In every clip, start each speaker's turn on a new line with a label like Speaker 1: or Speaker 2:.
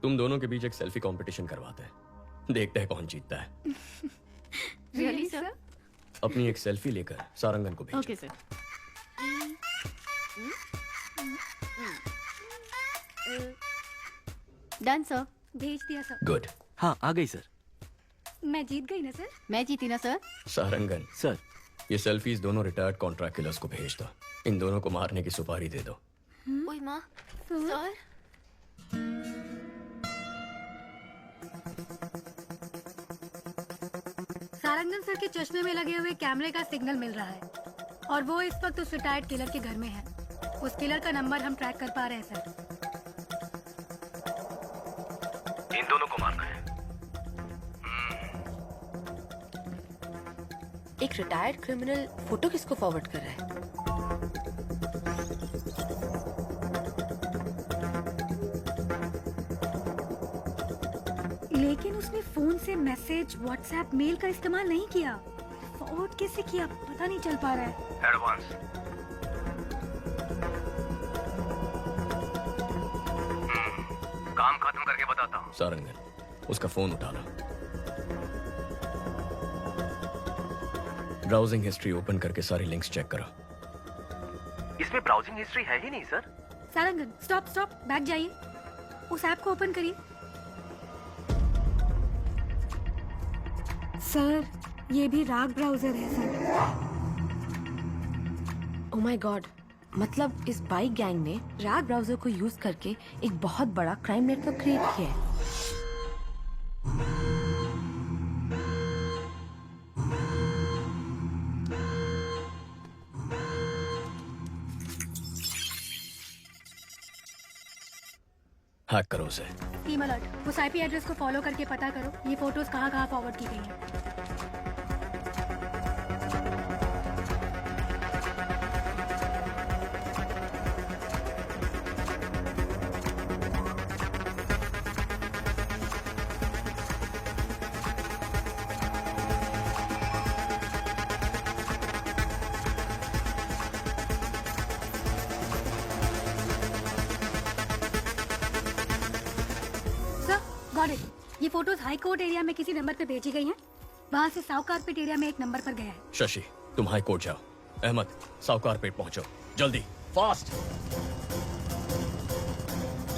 Speaker 1: तुम दोनों के बीच एक सेल्फी कंपटीशन करवाते हैं, देखते हैं कौन जीतता है।
Speaker 2: Really sir?
Speaker 1: अपनी एक सेल्फी लेकर सारंगन को भेजो।
Speaker 2: Okay sir. Done sir.
Speaker 3: भेज दिया सर।
Speaker 1: गुड।
Speaker 4: हाँ आ गई सर।
Speaker 3: मैं जीत गई ना सर?
Speaker 2: मैं जीती ना सर?
Speaker 1: सारंगन,
Speaker 4: सर
Speaker 1: ये सेल्फीज दोनों रिटायर्ड कॉन्ट्रैक्ट किलर्स को भेज दो। इन दोनों को मारने की सुपारी दे दो।
Speaker 2: ओए माँ, सर।
Speaker 3: सारंगन सर के चश्मे में लगे हुए कैमरे का सिग्नल मिल रहा है और वो इस वक्त उस रिटायर्ड किलर के घर में है। उस किलर का नंबर हम ट्रैक कर पा रहे हैं सर।
Speaker 5: इन दोनों को मारना है।
Speaker 2: एक रिटायर्ड क्रिमिनल फोटो किसको फॉरवर्ड कर रहा है?
Speaker 3: लेकिन उसने फोन से मैसेज, व्हाट्सएप, मेल का इस्तेमाल नहीं किया। फॉरवर्ड कैसे किया पता नहीं चल पा रहा है।
Speaker 5: एडवांस। काम खत्म करके बताता हूँ।
Speaker 1: सारंगन, उसका फोन उठाना। ब्राउजिंग हिस्ट्री ओपन करके सारी लिंक्स चेक करो।
Speaker 5: इसमें ब्राउजिंग हिस्ट्री है ही नहीं sir.
Speaker 3: Sarangan stop stop, back जाइए। उस ऐप को ओपन करिए। सर ये भी राग ब्राउजर है सर।
Speaker 2: ओह माय गॉड, मतलब इस बाइक गैंग ने राग ब्राउजर को यूज करके एक बहुत बड़ा क्राइम नेटवर्क क्रिएट किया है।
Speaker 1: हैक करो उसे।
Speaker 3: टीम अलर्ट, उस आईपी एड्रेस को फॉलो करके पता करो ये फोटोज कहाँ कहाँ फॉरवर्ड की गई हैं। Got it. ये फोटोज हाई कोर्ट एरिया में किसी नंबर पे भेजी गई हैं। वहाँ से साउथ कारपेट एरिया में एक नंबर पर गया है।
Speaker 1: शशि, तुम हाई कोर्ट जाओ। अहमद, साउथ कारपेट पहुंचो, जल्दी, फास्ट।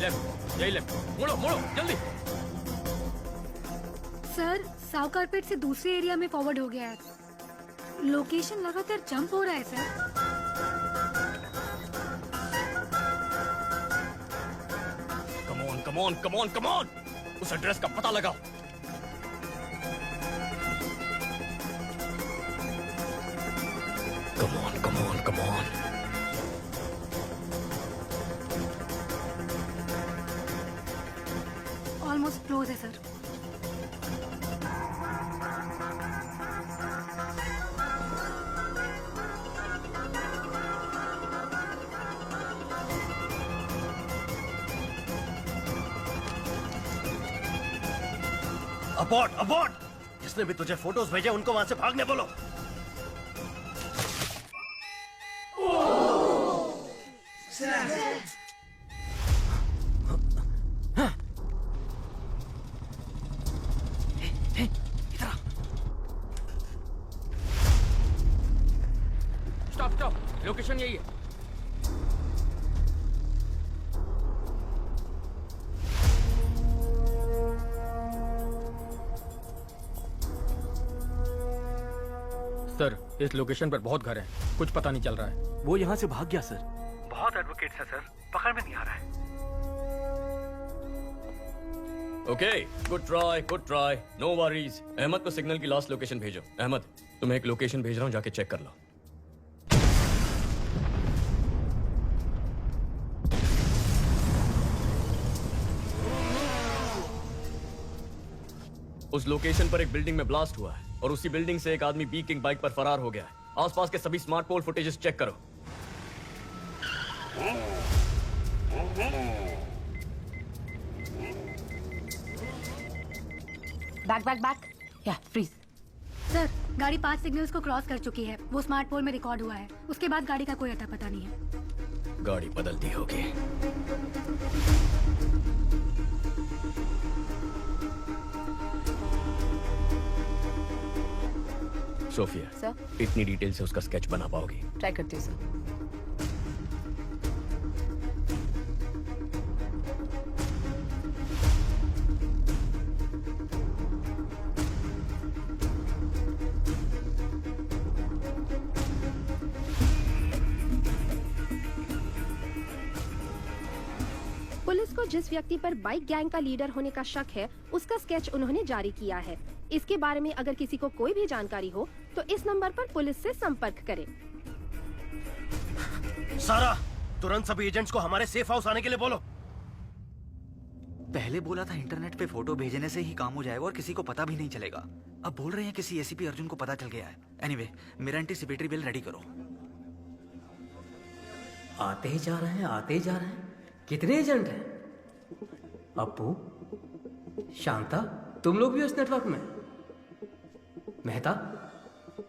Speaker 1: लेफ्ट, यही लेफ्ट, मुड़ो मुड़ो जल्दी।
Speaker 3: सर साउथ कारपेट से दूसरे एरिया में फॉरवर्ड हो गया है। लोकेशन लगातार जंप हो रहा है sir.
Speaker 1: Come on come on come on come on, उस एड्रेस का पता लगाओ। Come on come on come on.
Speaker 3: Almost close है सर।
Speaker 6: अबॉर्ट अबॉर्ट, जिसने भी तुझे फोटोज भेजे उनको वहां से भागने बोलो।
Speaker 7: स्टॉप स्टॉप, लोकेशन यही है। सर इस लोकेशन पर बहुत घर हैं, कुछ पता नहीं चल रहा है।
Speaker 4: वो यहाँ से भाग गया सर।
Speaker 5: बहुत एडवोकेट्स है सर, पकड़ में नहीं आ रहा है।
Speaker 1: Okay, good try good try, no worries. Ahmed को सिग्नल की लास्ट लोकेशन भेजो। अहमद, तुम्हें एक लोकेशन भेज रहा हूँ, जाके चेक कर लो। उस लोकेशन पर एक बिल्डिंग में ब्लास्ट हुआ है और उसी बिल्डिंग से एक आदमी बी किंग बाइक पर फरार हो गया है। आसपास के सभी स्मार्ट पोल फुटेजेस चेक करो।
Speaker 2: बैक बैक बैक, या फ्रीज।
Speaker 3: सर गाड़ी 5 सिग्नल्स को क्रॉस कर चुकी है। वो स्मार्ट पोल में रिकॉर्ड हुआ है। उसके बाद गाड़ी का कोई अता पता नहीं है।
Speaker 1: गाड़ी बदलती होगी। सोफिया,
Speaker 2: सर
Speaker 1: इतनी डिटेल से उसका स्केच बना पाओगी?
Speaker 2: ट्राई करती हूँ सर।
Speaker 8: पुलिस को जिस व्यक्ति पर बाइक गैंग का लीडर होने का शक है, उसका स्केच उन्होंने जारी किया है। इसके बारे में अगर किसी को कोई भी जानकारी हो तो इस नंबर पर पुलिस से संपर्क करें।
Speaker 6: सारा, तुरंत सभी एजेंट्स को हमारे सेफ हाउस आने के लिए बोलो।
Speaker 9: पहले बोला था इंटरनेट पे फोटो भेजने से ही काम हो जाएगा और किसी को पता भी नहीं चलेगा। अब बोल रहे हैं किसी एसीपी अर्जुन को पता चल गया है। एनीवे, मेरा एंटीसिपेटरी बिल रेडी करो।
Speaker 10: आते ही जा रहे हैं, आते ही जा रहे हैं। कितने एजेंट हैं? अप्पू, शांता, तुम लोग भी हो इस नेटवर्क में? मेहता,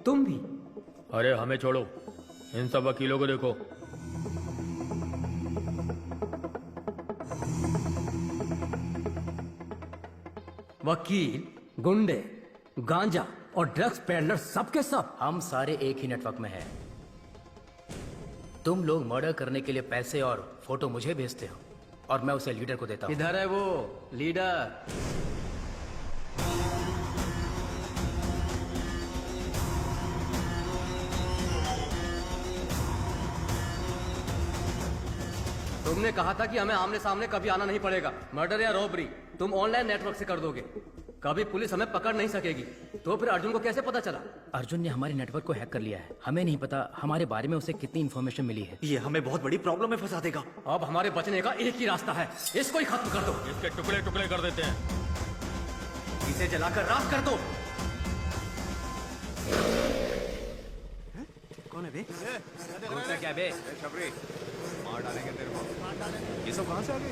Speaker 10: तुम भी?
Speaker 7: अरे हमें छोड़ो, इन सब वकीलों को देखो।
Speaker 10: वकील, गुंडे, गांजा और ड्रग्स पेडलर सबके सब
Speaker 11: हम सारे एक ही नेटवर्क में हैं। तुम लोग मर्डर करने के लिए पैसे और फोटो मुझे भेजते हो और मैं उसे लीडर को देता हूँ।
Speaker 10: किधर है वो लीडर? तुमने कहा था कि हमें आमने सामने कभी आना नहीं पड़ेगा। मर्डर या रॉबरी तुम ऑनलाइन नेटवर्क से कर दोगे, कभी पुलिस हमें पकड़ नहीं सकेगी। तो फिर अर्जुन को कैसे पता चला?
Speaker 11: अर्जुन ने हमारे नेटवर्क को हैक कर लिया है। हमें नहीं पता हमारे बारे में उसे कितनी इन्फॉर्मेशन मिली है।
Speaker 9: ये हमें बहुत बड़ी प्रॉब्लम में फंसा देगा।
Speaker 10: अब हमारे बचने का एक ही रास्ता है, इसको ही खत्म कर दो।
Speaker 7: इसके टुकड़े टुकड़े कर देते हैं।
Speaker 10: इसे जलाकर राख कर दो।
Speaker 9: कौन है बे?
Speaker 10: क्या बे?
Speaker 5: मार डालेंगे तेरे को। ये सब कहाँ से आ गए?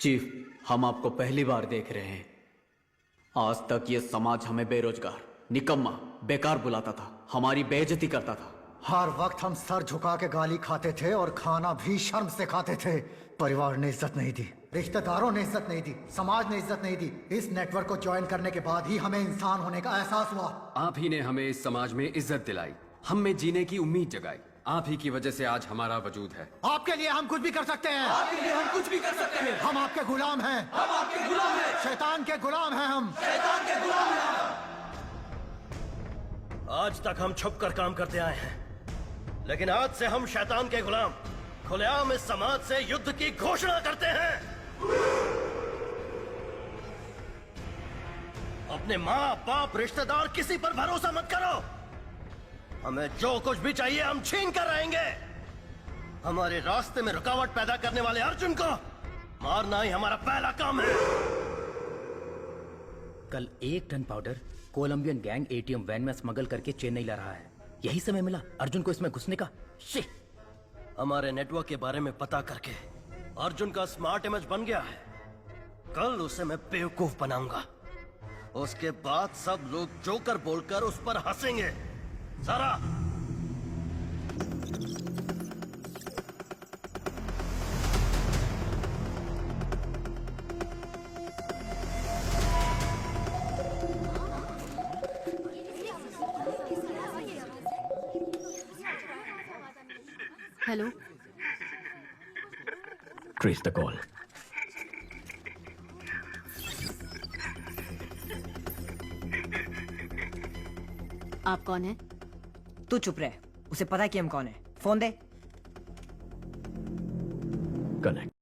Speaker 12: चीफ, हम आपको पहली बार देख रहे हैं। आज तक ये समाज हमें बेरोजगार, निकम्मा, बेकार बुलाता था, हमारी बेइज्जती करता था।
Speaker 13: हर वक्त हम सर झुका के गाली खाते थे और खाना भी शर्म से खाते थे। परिवार ने इज्जत नहीं दी, रिश्तेदारों ने इज्जत नहीं दी, समाज ने इज्जत नहीं दी। इस नेटवर्क को ज्वाइन करने के बाद ही हमें इंसान होने का एहसास हुआ।
Speaker 12: आप ही ने हमें इस समाज में इज्जत दिलाई, हम में जीने की उम्मीद जगाई। आप ही की वजह से आज हमारा वजूद है।
Speaker 13: आपके लिए हम कुछ भी कर सकते हैं।
Speaker 12: आपके लिए हम कुछ भी कर सकते हैं।
Speaker 13: हम आपके गुलाम हैं।
Speaker 12: हम आपके गुलाम हैं।
Speaker 13: शैतान के गुलाम हैं हम।
Speaker 12: शैतान के गुलाम हैं हम।
Speaker 6: आज तक हम छुप कर काम करते आए हैं, लेकिन आज से हम शैतान के गुलाम खुलेआम इस समाज से युद्ध की घोषणा करते हैं। अपने माँ बाप रिश्तेदार किसी पर भरोसा मत करो। हमें जो कुछ भी चाहिए हम छीन कर रहेंगे। हमारे रास्ते में रुकावट पैदा करने वाले अर्जुन को मारना ही हमारा पहला काम है।
Speaker 11: कल 1 ton powder Colombian gang ATM van में स्मगल करके चेन्नई ला रहा है। यही समय मिला अर्जुन को इसमें घुसने का। शिट!
Speaker 6: हमारे नेटवर्क के बारे में पता करके अर्जुन का स्मार्ट इमेज बन गया है। कल उसे मैं बेवकूफ बनाऊंगा। उसके बाद सब लोग जोकर बोलकर उस पर हंसेंगे। सारा,
Speaker 2: हेलो,
Speaker 1: ट्रेस द कॉल।
Speaker 2: आप कौन है?
Speaker 14: तू चुप रहे, उसे पता है कि हम कौन है। फोन दे।
Speaker 1: कनेक्ट।